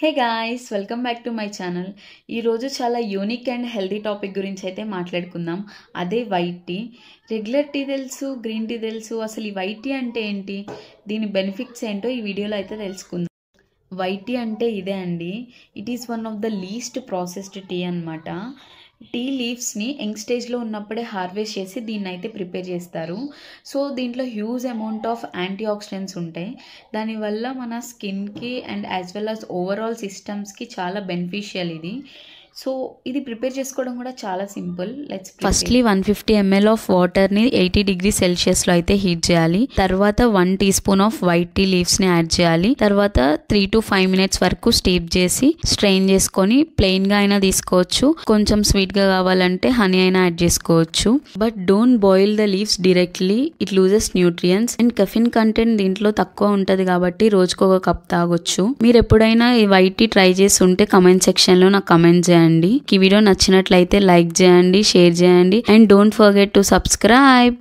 Hey guys, welcome back to my channel. ఈరోజు చాలా unique and healthy topic గురించి అయితే మాట్లాడుకుందాం. అదే వైట్ టీ. రెగ్యులర్ టీ తెలుసు, గ్రీన్ టీ తెలుసు, అసలు ఈ వైట్ టీ అంటే ఏంటి, దీని బెనిఫిట్స్ ఏంటో ఈ వీడియోలో అయితే తెలుసుకుందాం. వైట్ టీ అంటే ఇదే అండి. It is one of the least processed tea అనమాట. టీ లీవ్స్ని యంగ్ స్టేజ్లో ఉన్నప్పుడే హార్వెస్ట్ చేసి దీన్ని అయితే ప్రిపేర్ చేస్తారు. సో దీంట్లో huge amount of antioxidants ఉంటాయి. దానివల్ల మన స్కిన్కి and as well as overall సిస్టమ్స్కి చాలా బెనిఫిషియల్ ఇది. సో ఇది ప్రిపేర్ చేసుకోవడం కూడా చాలా సింపుల్. ఫస్ట్లీ 150 ml ఆఫ్ వాటర్ని 80 degrees Celsiusలో అయితే హీట్ చేయాలి. తర్వాత 1 teaspoon ఆఫ్ వైట్ టీ లీవ్స్ని యాడ్ చేయాలి. తర్వాత 3 to 5 minutes వరకు స్టీప్ చేసి స్ట్రెయిన్ చేసుకొని ప్లెయిన్గా అయినా తీసుకోవచ్చు. కొంచెం స్వీట్గా కావాలంటే హనీ అయినా యాడ్ చేసుకోవచ్చు. But don't boil the leaves directly, it loses nutrients and caffeine content దీంట్లో తక్కువ ఉంటుంది కాబట్టి రోజుకు ఒక కప్ తాగొచ్చు. మీరు ఎప్పుడైనా ఈ వైట్ టీ ట్రై చేసి ఉంటే కమెంట్ సెక్షన్లో నాకు కమెంట్ చేయండి. ఈ వీడియో నచ్చినట్లయితే లైక్ చేయండి, షేర్ చేయండి and don't forget to subscribe.